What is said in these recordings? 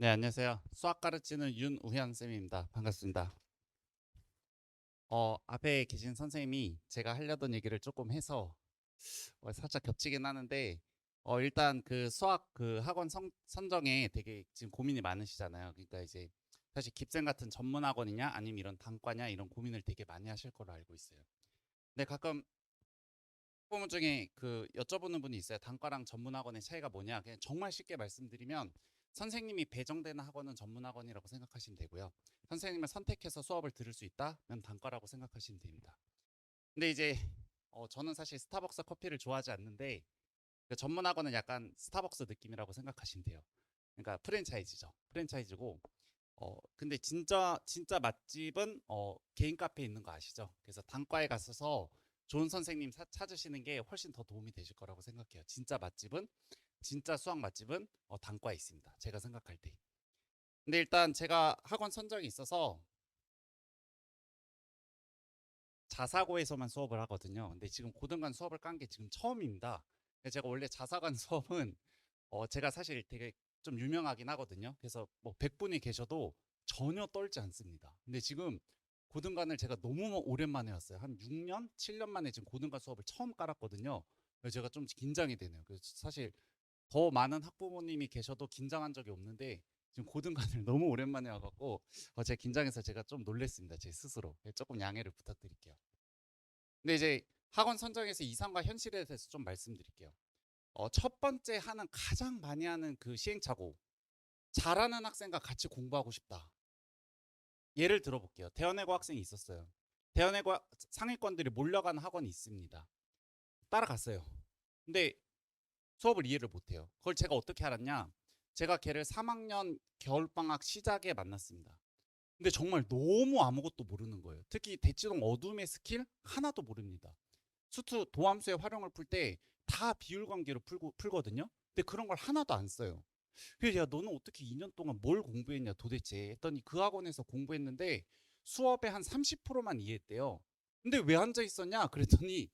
네, 안녕하세요. 수학 가르치는 윤우현 쌤입니다. 반갑습니다. 앞에 계신 선생님이 제가 하려던 얘기를 조금 해서 살짝 겹치긴 하는데, 일단 그 수학 그 학원 선정에 되게 지금 고민이 많으시잖아요. 그러니까 이제 사실 깁센 같은 전문 학원이냐 아니면 이런 단과냐 이런 고민을 되게 많이 하실 거로 알고 있어요. 근데 가끔 학부모 중에 그 여쭤보는 분이 있어요. 단과랑 전문 학원의 차이가 뭐냐? 그냥 정말 쉽게 말씀드리면 선생님이 배정되는 학원은 전문 학원이라고 생각하시면 되고요. 선생님을 선택해서 수업을 들을 수 있다면 단과라고 생각하시면 됩니다. 근데 이제 저는 사실 스타벅스 커피를 좋아하지 않는데 그 전문 학원은 약간 스타벅스 느낌이라고 생각하시면 돼요. 그러니까 프랜차이즈죠. 프랜차이즈고 근데 진짜 맛집은 개인 카페에 있는 거 아시죠? 그래서 단과에 가셔서 좋은 선생님 찾으시는 게 훨씬 더 도움이 되실 거라고 생각해요. 진짜 수학 맛집은 단과에 있습니다. 제가 생각할 때. 근데 일단 제가 학원 선정이 있어서 자사고에서만 수업을 하거든요. 근데 지금 고등관 수업을 깐 게 지금 처음입니다. 제가 원래 자사관 수업은 제가 사실 되게 좀 유명하긴 하거든요. 그래서 뭐 100분이 계셔도 전혀 떨지 않습니다. 근데 지금 고등관을 제가 너무 오랜만에 왔어요. 한 6년, 7년 만에 지금 고등관 수업을 처음 깔았거든요. 그래서 제가 좀 긴장이 되네요. 그래서 사실 더 많은 학부모님이 계셔도 긴장한 적이 없는데 지금 고등관을 너무 오랜만에 와갖고 제가 긴장해서 제가 좀 놀랬습니다. 제 스스로. 조금 양해를 부탁드릴게요. 근데 이제 학원 선정에서 이상과 현실에 대해서 좀 말씀드릴게요. 첫 번째 하는 가장 많이 하는 그 시행착오. 잘하는 학생과 같이 공부하고 싶다. 예를 들어볼게요. 대연외고 학생이 있었어요. 대연외고 상위권들이 몰려가는 학원이 있습니다. 따라갔어요. 근데 수업을 이해를 못해요. 그걸 제가 어떻게 알았냐? 제가 걔를 3학년 겨울방학 시작에 만났습니다. 근데 정말 너무 아무것도 모르는 거예요. 특히 대치동 어둠의 스킬 하나도 모릅니다. 수투 도함수의 활용을 풀 때 다 비율 관계로 풀거든요. 근데 그런 걸 하나도 안 써요. 그래서 야 너는 어떻게 2년 동안 뭘 공부했냐 도대체 했더니 그 학원에서 공부했는데 수업의 한 30%만 이해했대요. 근데 왜 앉아 있었냐 그랬더니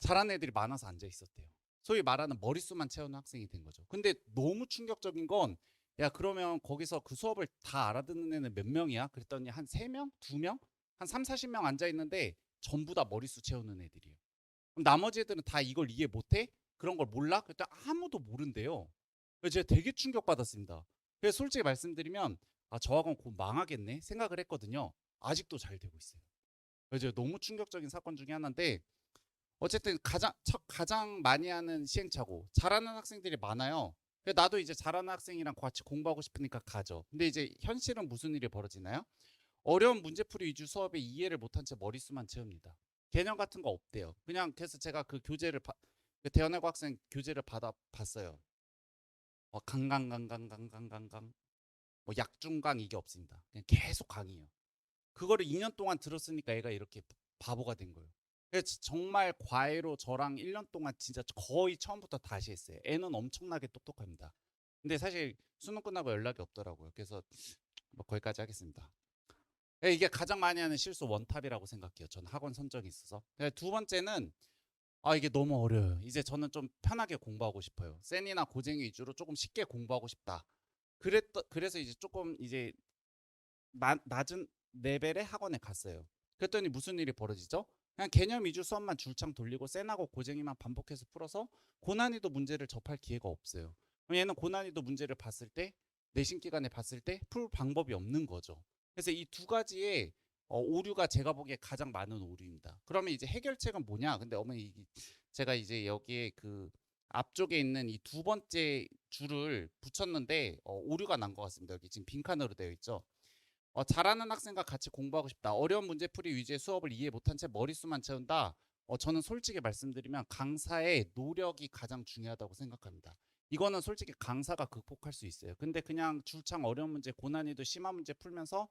잘하는 애들이 많아서 앉아 있었대요. 소위 말하는 머릿수만 채우는 학생이 된 거죠. 근데 너무 충격적인 건 야 그러면 거기서 그 수업을 다 알아듣는 애는 몇 명이야? 그랬더니 한 3명? 2명? 한 3, 40명 앉아 있는데 전부 다 머릿수 채우는 애들이에요. 그럼 나머지 애들은 다 이걸 이해 못해? 그런 걸 몰라? 그랬더니 아무도 모른대요. 그래서 제가 되게 충격받았습니다. 그래서 솔직히 말씀드리면 저 학원 곧 망하겠네 생각을 했거든요. 아직도 잘 되고 있어요. 그래서 너무 충격적인 사건 중에 하나인데 어쨌든 가장 많이 하는 시행착오. 잘하는 학생들이 많아요. 나도 이제 잘하는 학생이랑 같이 공부하고 싶으니까 가죠. 근데 이제 현실은 무슨 일이 벌어지나요? 어려운 문제풀이 위주 수업에 이해를 못한 채 머릿수만 채웁니다. 개념 같은 거 없대요. 그냥 그래서 제가 그 대연외고 학생 교재를 받아 봤어요. 강강강강강강강강 뭐 약중강 이게 없습니다. 그냥 계속 강의예요. 그거를 2년 동안 들었으니까 애가 이렇게 바보가 된 거예요. 그래서 정말 과외로 저랑 1년 동안 진짜 거의 처음부터 다시 했어요. 애는 엄청나게 똑똑합니다. 근데 사실 수능 끝나고 연락이 없더라고요. 그래서 뭐 거기까지 하겠습니다. 이게 가장 많이 하는 실수 원탑이라고 생각해요. 전 학원 선정이 있어서. 두 번째는 이게 너무 어려워요. 이제 저는 좀 편하게 공부하고 싶어요. 센이나 고쟁이 위주로 조금 쉽게 공부하고 싶다. 그래서 이제 조금 이제 낮은 레벨의 학원에 갔어요. 그랬더니 무슨 일이 벌어지죠? 그냥 개념 위주 수업만 줄창 돌리고 센하고 고쟁이만 반복해서 풀어서 고난이도 문제를 접할 기회가 없어요. 그럼 얘는 고난이도 문제를 봤을 때 내신 기간에 봤을 때 풀 방법이 없는 거죠. 그래서 이 두 가지의 오류가 제가 보기에 가장 많은 오류입니다. 그러면 이제 해결책은 뭐냐? 근데 어머니 제가 이제 여기에 그 앞쪽에 있는 이 두 번째 줄을 붙였는데 오류가 난 것 같습니다. 여기 지금 빈칸으로 되어 있죠. 잘하는 학생과 같이 공부하고 싶다. 어려운 문제풀이 위주의 수업을 이해 못한 채 머릿수만 채운다. 저는 솔직히 말씀드리면 강사의 노력이 가장 중요하다고 생각합니다. 이거는 솔직히 강사가 극복할 수 있어요. 근데 그냥 줄창 어려운 문제, 고난이도 심한 문제 풀면서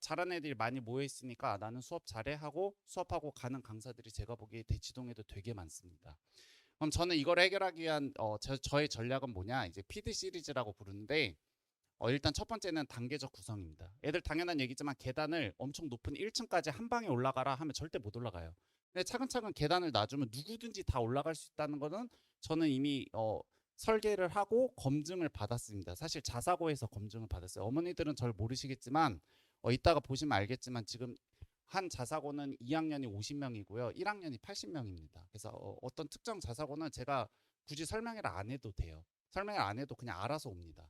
잘하는 애들이 많이 모여 있으니까 나는 수업 잘해 하고 수업하고 가는 강사들이 제가 보기에 대치동에도 되게 많습니다. 그럼 저는 이걸 해결하기 위한 저의 전략은 뭐냐? 이제 피드 시리즈라고 부르는데 일단 첫 번째는 단계적 구성입니다. 애들 당연한 얘기지만 계단을 엄청 높은 1층까지 한 방에 올라가라 하면 절대 못 올라가요. 근데 차근차근 계단을 놔주면 누구든지 다 올라갈 수 있다는 거는 저는 이미 설계를 하고 검증을 받았습니다. 사실 자사고에서 검증을 받았어요. 어머니들은 절 모르시겠지만 이따가 보시면 알겠지만 지금 한 자사고는 2학년이 50명이고요. 1학년이 80명입니다. 그래서 어떤 특정 자사고는 제가 굳이 설명을 안 해도 돼요. 설명을 안 해도 그냥 알아서 옵니다.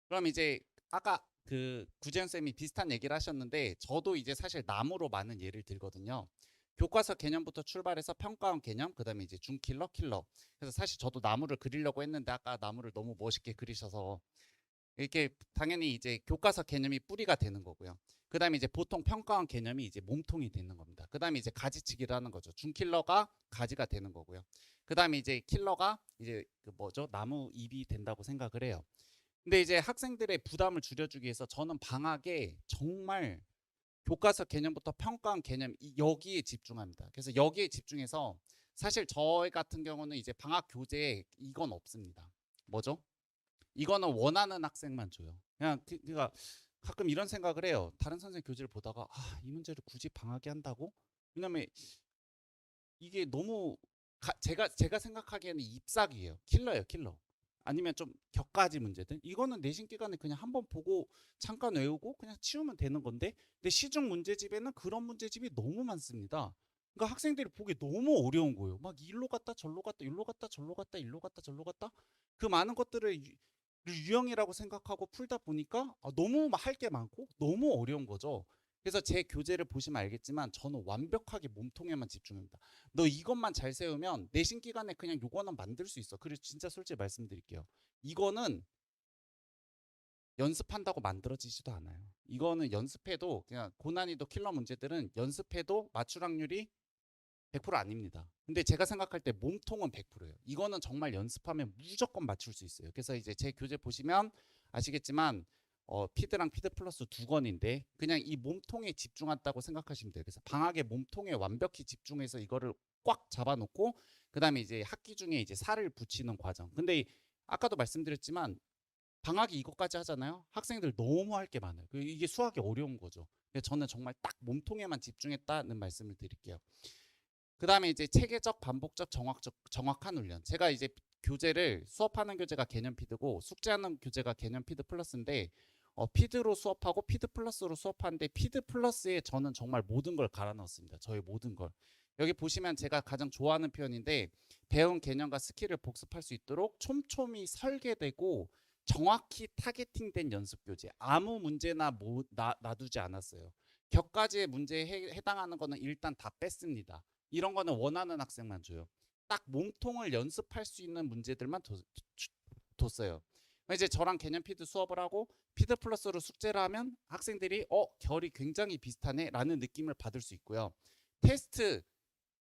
그럼 이제 아까 그 구재현 쌤이 비슷한 얘기를 하셨는데 저도 이제 사실 나무로 많은 예를 들거든요. 교과서 개념부터 출발해서 평가원 개념, 그다음에 이제 중킬러, 킬러. 그래서 사실 저도 나무를 그리려고 했는데 아까 나무를 너무 멋있게 그리셔서 이렇게 당연히 이제 교과서 개념이 뿌리가 되는 거고요. 그다음에 이제 보통 평가원 개념이 이제 몸통이 되는 겁니다. 그다음에 이제 가지치기를 하는 거죠. 중킬러가 가지가 되는 거고요. 그다음에 이제 킬러가 이제 그 뭐죠? 나무 잎이 된다고 생각을 해요. 근데 이제 학생들의 부담을 줄여주기 위해서 저는 방학에 정말 교과서 개념부터 평가원 개념 여기에 집중합니다. 그래서 여기에 집중해서 사실 저희 같은 경우는 이제 방학 교재에 이건 없습니다. 뭐죠? 이거는 원하는 학생만 줘요. 그냥 그러니까 가끔 이런 생각을 해요. 다른 선생님 교재를 보다가 이 문제를 굳이 방학에 한다고? 왜냐면 이게 너무 제가 생각하기에는 잎사귀예요. 킬러예요, 킬러. 아니면 좀 격가지 문제들. 이거는 내신 기간에 그냥 한번 보고 잠깐 외우고 그냥 치우면 되는 건데, 근데 시중 문제집에는 그런 문제집이 너무 많습니다. 그러니까 학생들이 보기 너무 어려운 거예요. 막 일로 갔다 절로 갔다 일로 갔다 절로 갔다 일로 갔다 절로 갔다 그 많은 것들을 유형이라고 생각하고 풀다 보니까 너무 할 게 많고 너무 어려운 거죠. 그래서 제 교재를 보시면 알겠지만 저는 완벽하게 몸통에만 집중합니다. 너 이것만 잘 세우면 내신 기간에 그냥 요거는 만들 수 있어. 그리고 진짜 솔직히 말씀드릴게요. 이거는 연습한다고 만들어지지도 않아요. 이거는 연습해도 그냥 고난이도 킬러 문제들은 연습해도 맞출 확률이 100% 아닙니다. 근데 제가 생각할 때 몸통은 100%예요. 이거는 정말 연습하면 무조건 맞출 수 있어요. 그래서 이제 제 교재 보시면 아시겠지만 피드랑 피드 플러스 두 권인데 그냥 이 몸통에 집중한다고 생각하시면 돼요. 그래서 방학에 몸통에 완벽히 집중해서 이거를 꽉 잡아놓고 그다음에 이제 학기 중에 이제 살을 붙이는 과정. 근데 아까도 말씀드렸지만 방학이 이것까지 하잖아요. 학생들 너무 할 게 많아요. 이게 수학이 어려운 거죠. 그래서 저는 정말 딱 몸통에만 집중했다는 말씀을 드릴게요. 그다음에 이제 체계적, 반복적, 정확한 훈련. 제가 이제 교재를 수업하는 교재가 개념 피드고 숙제하는 교재가 개념 피드 플러스인데 피드로 수업하고 피드 플러스로 수업하는데 피드 플러스에 저는 정말 모든 걸 갈아 넣었습니다. 저의 모든 걸. 여기 보시면 제가 가장 좋아하는 표현인데 배운 개념과 스킬을 복습할 수 있도록 촘촘히 설계되고 정확히 타겟팅된 연습 교재. 아무 문제나 놔두지 않았어요. 격가지의 문제에 해당하는 거는 일단 다 뺐습니다. 이런 거는 원하는 학생만 줘요. 딱 몸통을 연습할 수 있는 문제들만 뒀어요. 이제 저랑 개념 피드 수업을 하고 피드 플러스로 숙제를 하면 학생들이 결이 굉장히 비슷하네 라는 느낌을 받을 수 있고요. 테스트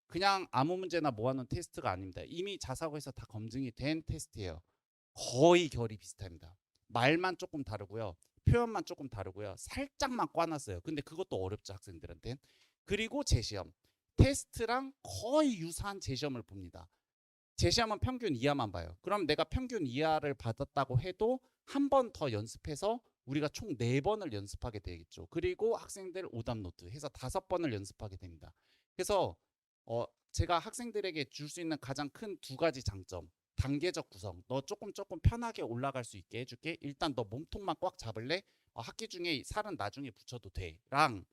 그냥 아무 문제나 모아놓은 테스트가 아닙니다. 이미 자사고에서 다 검증이 된 테스트예요. 거의 결이 비슷합니다. 말만 조금 다르고요. 표현만 조금 다르고요. 살짝만 꽈놨어요. 근데 그것도 어렵죠, 학생들한테는. 그리고 재시험. 테스트랑 거의 유사한 재시험을 봅니다. 재시험은 평균 이하만 봐요. 그럼 내가 평균 이하를 받았다고 해도 한 번 더 연습해서 우리가 총 4번을 연습하게 되겠죠. 그리고 학생들 오답 노트 해서 5번을 연습하게 됩니다. 그래서 제가 학생들에게 줄 수 있는 가장 큰 2가지 장점. 단계적 구성. 너 조금 편하게 올라갈 수 있게 해줄게. 일단 너 몸통만 꽉 잡을래? 학기 중에 살은 나중에 붙여도 돼. 랑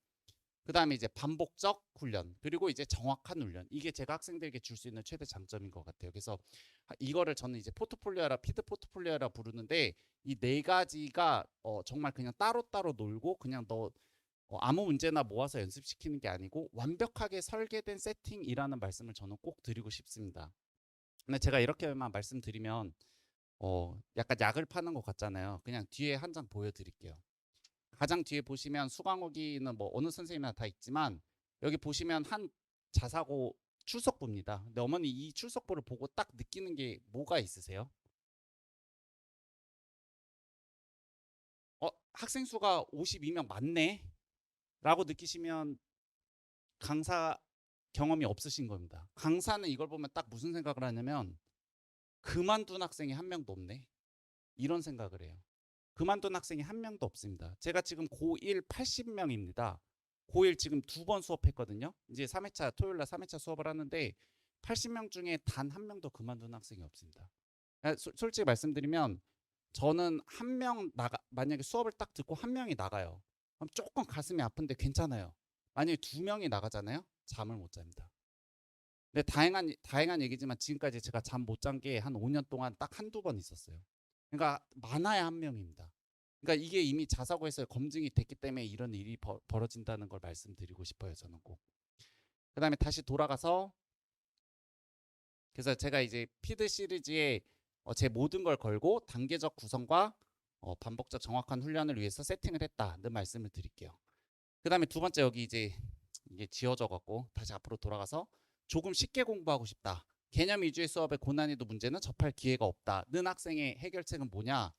그다음에 이제 반복적 훈련 그리고 이제 정확한 훈련 이게 제가 학생들에게 줄 수 있는 최대 장점인 것 같아요. 그래서 이거를 저는 이제 포트폴리오라 피드 포트폴리오라 부르는데 이 4가지가 정말 그냥 따로따로 놀고 그냥 너 아무 문제나 모아서 연습시키는 게 아니고 완벽하게 설계된 세팅이라는 말씀을 저는 꼭 드리고 싶습니다. 근데 제가 이렇게만 말씀드리면 약간 약을 파는 것 같잖아요. 그냥 뒤에 한 장 보여드릴게요. 가장 뒤에 보시면 수강호기는 뭐 어느 선생님이나 다 있지만 여기 보시면 한 자사고 출석부입니다. 근데 어머니 이 출석부를 보고 딱 느끼는 게 뭐가 있으세요? 학생 수가 52명 맞네 라고 느끼시면 강사 경험이 없으신 겁니다. 강사는 이걸 보면 딱 무슨 생각을 하냐면 그만둔 학생이 한 명도 없네 이런 생각을 해요. 그만둔 학생이 한 명도 없습니다. 제가 지금 고1 80명입니다. 고1 지금 2번 수업했거든요. 이제 3회차 토요일 날 3회차 수업을 하는데 80명 중에 단 한 명도 그만둔 학생이 없습니다. 솔직히 말씀드리면 저는 한 명 만약에 수업을 딱 듣고 한 명이 나가요. 그럼 조금 가슴이 아픈데 괜찮아요. 만약에 두 명이 나가잖아요. 잠을 못 잡니다. 근데 다행한 얘기지만 지금까지 제가 잠 못 잔 게 한 5년 동안 딱 한두 번 있었어요. 그러니까 많아야 한 명입니다. 그러니까 이게 이미 자사고에서 검증이 됐기 때문에 이런 일이 벌어진다는 걸 말씀드리고 싶어요. 저는 꼭. 그다음에 다시 돌아가서 그래서 제가 이제 피드 시리즈에 제 모든 걸 걸고 단계적 구성과 반복적 정확한 훈련을 위해서 세팅을 했다는 말씀을 드릴게요. 그다음에 두 번째 여기 이제 이게 지워져 갖고 다시 앞으로 돌아가서 조금 쉽게 공부하고 싶다. 개념 위주의 수업의 고난이도 문제는 접할 기회가 없다는 학생의 해결책은 뭐냐?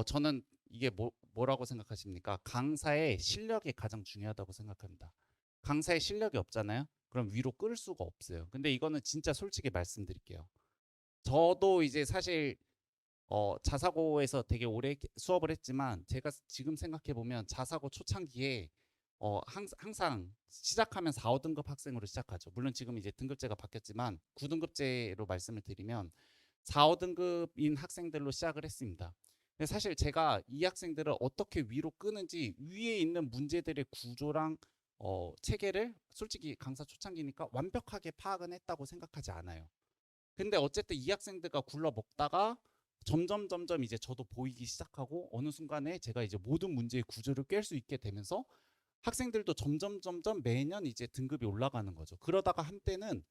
저는 이게 뭐라고 생각하십니까? 강사의 실력이 가장 중요하다고 생각합니다. 강사의 실력이 없잖아요. 그럼 위로 끌 수가 없어요. 근데 이거는 진짜 솔직히 말씀드릴게요. 저도 이제 사실 자사고에서 되게 오래 수업을 했지만 제가 지금 생각해 보면 자사고 초창기에 항상 시작하면 4, 5등급 학생으로 시작하죠. 물론 지금 이제 등급제가 바뀌었지만 9등급제로 말씀을 드리면 4, 5등급인 학생들로 시작을 했습니다. 근데 사실 제가 이 학생들을 어떻게 위로 끄는지 위에 있는 문제들의 구조랑 체계를 솔직히 강사 초창기니까 완벽하게 파악은 했다고 생각하지 않아요. 근데 어쨌든 이 학생들과 굴러 먹다가 점점 이제 저도 보이기 시작하고 어느 순간에 제가 이제 모든 문제의 구조를 깰 수 있게 되면서 학생들도 점점 매년 이제 등급이 올라가는 거죠. 그러다가 한때는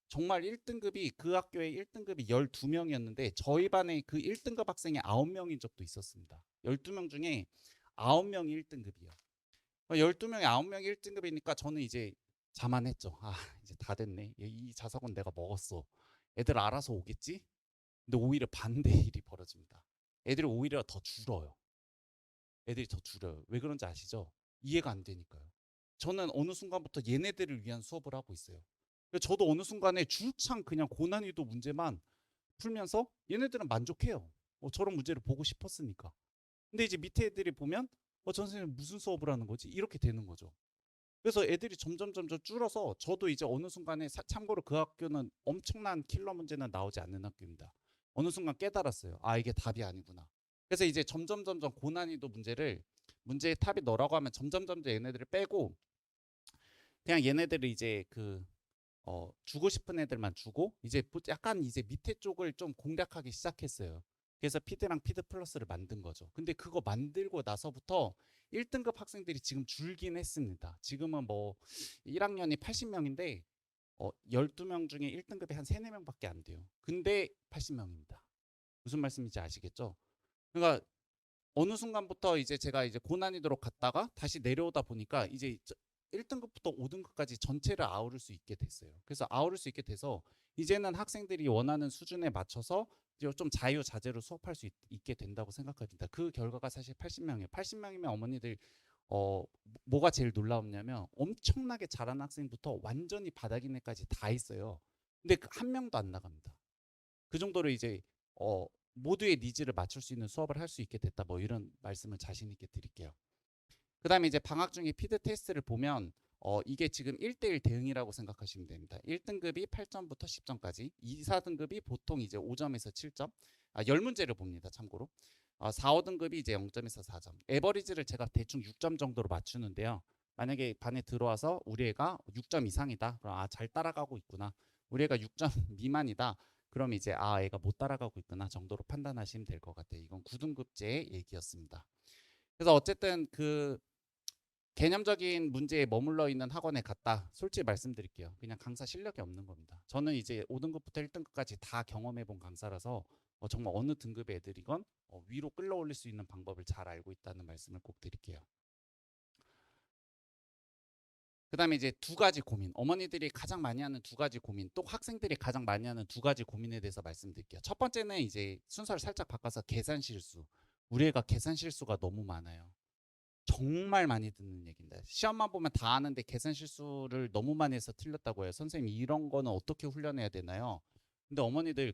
정말 1등급이 그 학교의 1등급이 12명이었는데 저희 반에 그 1등급 학생이 9명인 적도 있었습니다. 12명 중에 9명이 1등급이요. 12명에 9명이 1등급이니까 저는 이제 자만했죠. 아, 이제 다 됐네. 이 자석은 내가 먹었어. 애들 알아서 오겠지? 근데 오히려 반대 일이 벌어집니다. 애들이 오히려 더 줄어요. 애들이 더 줄어요. 왜 그런지 아시죠? 이해가 안 되니까요. 저는 어느 순간부터 얘네들을 위한 수업을 하고 있어요. 저도 어느 순간에 줄창 그냥 고난이도 문제만 풀면서 얘네들은 만족해요. 저런 문제를 보고 싶었으니까. 근데 이제 밑에 애들이 보면 전 선생님 무슨 수업을 하는 거지? 이렇게 되는 거죠. 그래서 애들이 점점 줄어서 저도 이제 어느 순간에 참고로 그 학교는 엄청난 킬러 문제는 나오지 않는 학교입니다. 어느 순간 깨달았어요. 아, 이게 답이 아니구나. 그래서 이제 점점 고난이도 문제를 문제의 탑이 너라고 하면 점점 얘네들을 빼고 그냥 얘네들을 이제 주고 싶은 애들만 주고 이제 약간 이제 밑에 쪽을 좀 공략하기 시작했어요. 그래서 피드랑 피드 플러스를 만든 거죠. 근데 그거 만들고 나서부터 1등급 학생들이 지금 줄긴 했습니다. 지금은 뭐 1학년이 80명인데 12명 중에 1등급이 한 3, 4명밖에 안 돼요. 근데 80명입니다. 무슨 말씀인지 아시겠죠? 그러니까 어느 순간부터 이제 제가 이제 고난이도로 갔다가 다시 내려오다 보니까 이제 1등급부터 5등급까지 전체를 아우를 수 있게 됐어요. 그래서 아우를 수 있게 돼서 이제는 학생들이 원하는 수준에 맞춰서 좀 자유자재로 수업할 수 있게 된다고 생각합니다. 그 결과가 사실 80명이에요. 80명이면 어머니들 뭐가 제일 놀라웠냐면 엄청나게 잘하는 학생부터 완전히 바닥인 애까지 다 있어요. 근데 한 명도 안 나갑니다. 그 정도로 이제 모두의 니즈를 맞출 수 있는 수업을 할 수 있게 됐다. 뭐 이런 말씀을 자신 있게 드릴게요. 그다음에 이제 방학 중에 피드 테스트를 보면 이게 지금 1대1 대응이라고 생각하시면 됩니다. 1등급이 8점부터 10점까지, 2, 4등급이 보통 이제 5점에서 7점, 10문제를 봅니다. 참고로. 4, 5등급이 이제 0점에서 4점. 에버리지를 제가 대충 6점 정도로 맞추는데요. 만약에 반에 들어와서 우리 애가 6점 이상이다. 그럼 잘 따라가고 있구나. 우리 애가 6점 미만이다. 그럼 이제 애가 못 따라가고 있구나 정도로 판단하시면 될 것 같아요. 이건 9등급제의 얘기였습니다. 그래서 어쨌든 개념적인 문제에 머물러 있는 학원에 갔다. 솔직히 말씀드릴게요. 그냥 강사 실력이 없는 겁니다. 저는 이제 5등급부터 1등급까지 다 경험해 본 강사라서 정말 어느 등급의 애들이건 위로 끌어올릴 수 있는 방법을 잘 알고 있다는 말씀을 꼭 드릴게요. 그 다음에 이제 두 가지 고민, 어머니들이 가장 많이 하는 두 가지 고민, 또 학생들이 가장 많이 하는 두 가지 고민에 대해서 말씀드릴게요. 첫 번째는 이제 순서를 살짝 바꿔서 계산 실수. 우리 애가 계산 실수가 너무 많아요. 정말 많이 듣는 얘기입니다. 시험만 보면 다 아는데 계산 실수를 너무 많이 해서 틀렸다고 해요. 선생님 이런 거는 어떻게 훈련해야 되나요? 근데 어머니들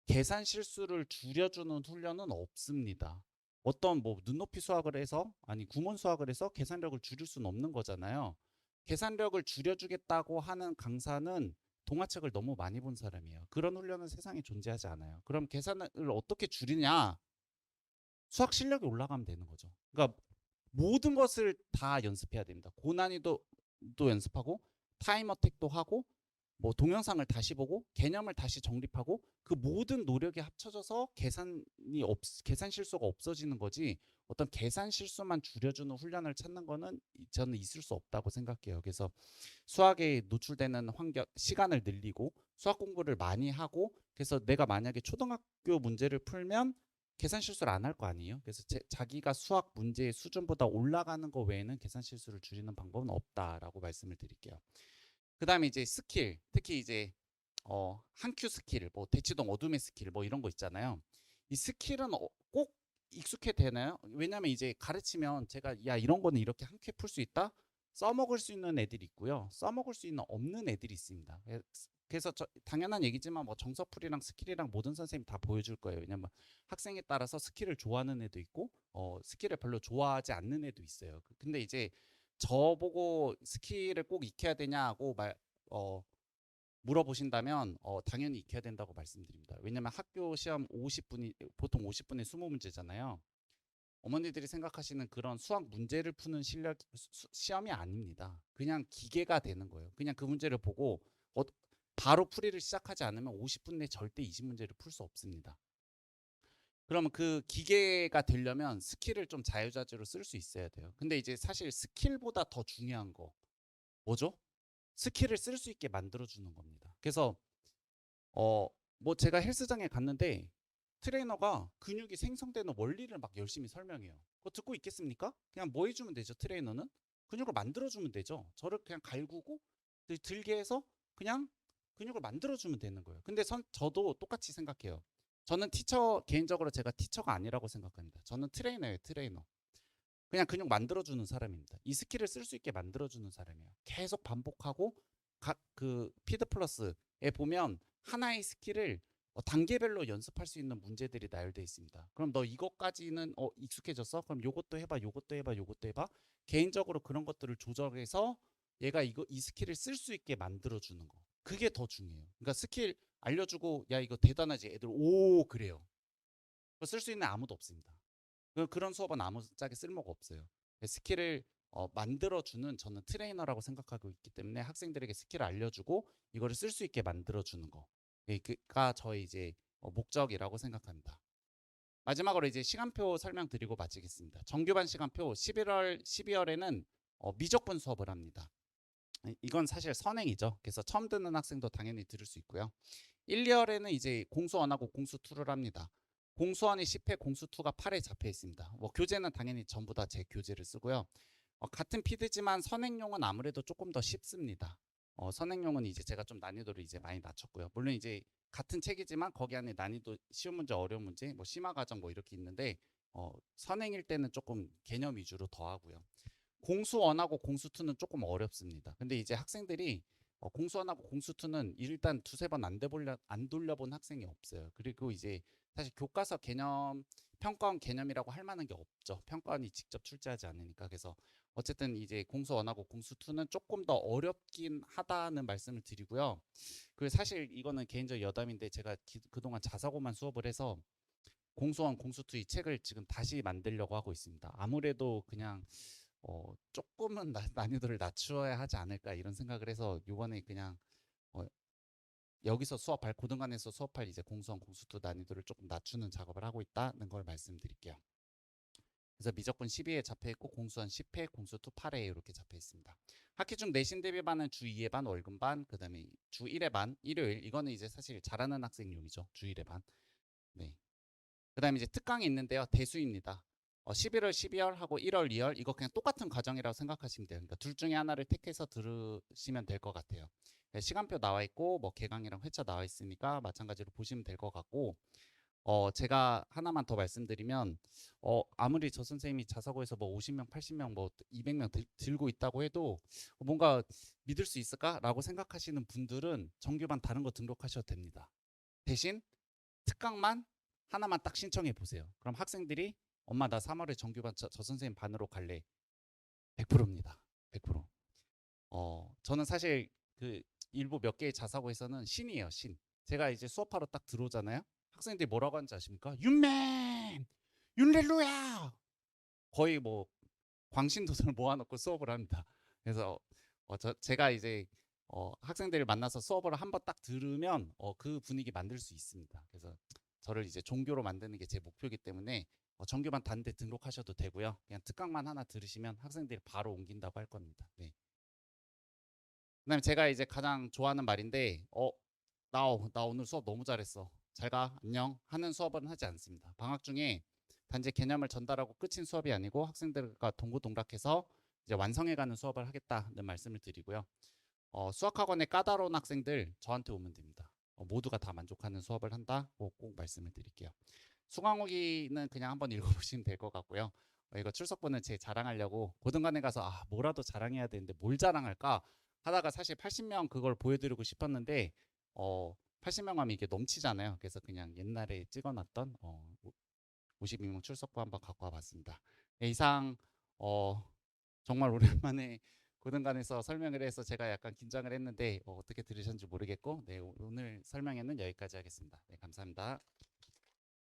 계산 실수를 줄여주는 훈련은 없습니다. 어떤 뭐 눈높이 수학을 해서 구몬 수학을 해서 계산력을 줄일 수는 없는 거잖아요. 계산력을 줄여주겠다고 하는 강사는 동화책을 너무 많이 본 사람이에요. 그런 훈련은 세상에 존재하지 않아요. 그럼 계산을 어떻게 줄이냐? 수학 실력이 올라가면 되는 거죠. 그러니까 모든 것을 다 연습해야 됩니다. 고난이도 또 연습하고 타임 어택도 하고 뭐 동영상을 다시 보고 개념을 다시 정립하고 그 모든 노력이 합쳐져서 계산 실수가 없어지는 거지 어떤 계산 실수만 줄여주는 훈련을 찾는 거는 저는 있을 수 없다고 생각해요. 그래서 수학에 노출되는 환경 시간을 늘리고 수학 공부를 많이 하고 그래서 내가 만약에 초등학교 문제를 풀면 계산 실수를 안 할 거 아니에요. 그래서 자기가 수학 문제의 수준보다 올라가는 거 외에는 계산 실수를 줄이는 방법은 없다라고 말씀을 드릴게요. 그다음에 이제 스킬, 특히 이제 한 큐 스킬, 뭐 대치동 어둠의 스킬, 뭐 이런 거 있잖아요. 이 스킬은 꼭 익숙해 되나요? 왜냐면 이제 가르치면 제가 야 이런 거는 이렇게 한 큐에 풀 수 있다. 써먹을 수 있는 애들이 있고요. 써먹을 수 있는 없는 애들이 있습니다. 그래서 당연한 얘기지만 뭐 정서풀이랑 스킬이랑 모든 선생님이 다 보여줄 거예요. 왜냐면 학생에 따라서 스킬을 좋아하는 애도 있고 스킬을 별로 좋아하지 않는 애도 있어요. 근데 이제 저보고 스킬을 꼭 익혀야 되냐고 물어보신다면 당연히 익혀야 된다고 말씀드립니다. 왜냐면 학교 시험 50분이 보통 50분에 20문제잖아요. 어머니들이 생각하시는 그런 수학 문제를 푸는 시험이 아닙니다. 그냥 기계가 되는 거예요. 그냥 그 문제를 보고 바로 풀이를 시작하지 않으면 50분 내 절대 20문제를 풀 수 없습니다. 그러면 그 기계가 되려면 스킬을 좀 자유자재로 쓸 수 있어야 돼요. 근데 이제 사실 스킬보다 더 중요한 거 뭐죠? 스킬을 쓸 수 있게 만들어주는 겁니다. 그래서 뭐 제가 헬스장에 갔는데 트레이너가 근육이 생성되는 원리를 막 열심히 설명해요. 그거 듣고 있겠습니까? 그냥 뭐 해주면 되죠, 트레이너는? 근육을 만들어주면 되죠. 저를 그냥 갈구고 들게 해서 그냥 근육을 만들어주면 되는 거예요. 근데 저도 똑같이 생각해요. 저는 개인적으로 제가 티처가 아니라고 생각합니다. 저는 트레이너예요, 트레이너. 그냥 근육 만들어주는 사람입니다. 이 스킬을 쓸 수 있게 만들어주는 사람이에요. 계속 반복하고 각 그 피드 플러스에 보면 하나의 스킬을 단계별로 연습할 수 있는 문제들이 나열되어 있습니다. 그럼 너 이것까지는 익숙해졌어? 그럼 요것도 해봐, 요것도 해봐, 요것도 해봐. 개인적으로 그런 것들을 조절해서 얘가 이 스킬을 쓸 수 있게 만들어주는 거. 그게 더 중요해요. 그러니까 스킬 알려주고 야 이거 대단하지 애들 오 그래요. 쓸 수 있는 아무도 없습니다. 그런 수업은 아무짝에 쓸모가 없어요. 스킬을 만들어주는 저는 트레이너라고 생각하고 있기 때문에 학생들에게 스킬을 알려주고 이거를 쓸 수 있게 만들어주는 거가 저의 이제 목적이라고 생각합니다. 마지막으로 이제 시간표 설명드리고 마치겠습니다. 정규반 시간표 11월, 12월에는 미적분 수업을 합니다. 이건 사실 선행이죠. 그래서 처음 듣는 학생도 당연히 들을 수 있고요. 1, 2월에는 이제 공수1하고 공수2를 합니다. 공수1이 10회, 공수2가 8회 잡혀 있습니다. 뭐 교재는 당연히 전부 다 제 교재를 쓰고요. 같은 피드지만 선행용은 아무래도 조금 더 쉽습니다. 선행용은 이제 제가 좀 난이도를 이제 많이 낮췄고요. 물론 이제 같은 책이지만 거기 안에 난이도 쉬운 문제, 어려운 문제, 뭐 심화 과정 뭐 이렇게 있는데 선행일 때는 조금 개념 위주로 더 하고요. 공수1하고 공수2는 조금 어렵습니다. 근데 이제 학생들이 공수1하고 공수2는 일단 두세 번 안 돌려본 학생이 없어요. 그리고 이제 사실 교과서 개념, 평가원 개념이라고 할 만한 게 없죠. 평가원이 직접 출제하지 않으니까. 그래서 어쨌든 이제 공수1하고 공수2는 조금 더 어렵긴 하다는 말씀을 드리고요. 그 사실 이거는 개인적 여담인데 제가 그동안 자사고만 수업을 해서 공수1, 공수2 이 책을 지금 다시 만들려고 하고 있습니다. 아무래도 그냥 조금은 난이도를 낮추어야 하지 않을까 이런 생각을 해서 이번에 그냥 여기서 수업할 고등반에서 수업할 이제 공수원 공수2 난이도를 조금 낮추는 작업을 하고 있다는 걸 말씀드릴게요. 그래서 미적분 12회 잡혀 있고 공수원 10회, 공수2 8회 이렇게 잡혀 있습니다. 학기 중 내신 대비반은 주 2회 반, 월급반, 그다음에 주 1회 반, 일요일 이거는 이제 사실 잘하는 학생용이죠. 주 1회 반. 네. 그다음에 이제 특강이 있는데요. 대수입니다. 11월, 12월 하고 1월, 2월 이거 그냥 똑같은 과정이라고 생각하시면 돼요. 그러니까 둘 중에 하나를 택해서 들으시면 될 것 같아요. 시간표 나와 있고 뭐 개강이랑 회차 나와 있으니까 마찬가지로 보시면 될 것 같고 제가 하나만 더 말씀드리면 아무리 저 선생님이 자사고에서 뭐 50명, 80명, 뭐 200명 들고 있다고 해도 뭔가 믿을 수 있을까라고 생각하시는 분들은 정규반 다른 거 등록하셔도 됩니다. 대신 특강만 하나만 딱 신청해 보세요. 그럼 학생들이 엄마 나 3월에 정규반 저 선생님 반으로 갈래. 100%입니다. 100%. 저는 사실 그 일부 몇 개의 자사고에서는 신이에요, 신. 제가 이제 수업하러 딱 들어오잖아요. 학생들이 뭐라고 하는지 아십니까? 윤맨! 윤렐루야! 거의 뭐 광신도들 모아놓고 수업을 합니다. 그래서 제가 이제 학생들을 만나서 수업을 한번 딱 들으면 그 분위기 만들 수 있습니다. 그래서 저를 이제 종교로 만드는 게 제 목표이기 때문에 정규반 단대 등록하셔도 되고요. 그냥 특강만 하나 들으시면 학생들이 바로 옮긴다고 할 겁니다. 네. 그다음에 제가 이제 가장 좋아하는 말인데 나 오늘 수업 너무 잘했어. 잘 가. 안녕. 하는 수업은 하지 않습니다. 방학 중에 단지 개념을 전달하고 끝인 수업이 아니고 학생들과 동고동락해서 이제 완성해가는 수업을 하겠다는 말씀을 드리고요. 수학학원의 까다로운 학생들 저한테 오면 됩니다. 모두가 다 만족하는 수업을 한다고 꼭 말씀을 드릴게요. 수강후기는 그냥 한번 읽어보시면 될 것 같고요. 이거 출석부는 제 자랑하려고 고등관에 가서 뭐라도 자랑해야 되는데 뭘 자랑할까 하다가 사실 80명 그걸 보여드리고 싶었는데 80명 하면 이게 넘치잖아요. 그래서 그냥 옛날에 찍어놨던 52명 출석부 한번 갖고 와봤습니다. 네, 이상 정말 오랜만에 고등관에서 설명을 해서 제가 약간 긴장을 했는데 어떻게 들으셨는지 모르겠고 네, 오늘 설명회는 여기까지 하겠습니다. 네, 감사합니다.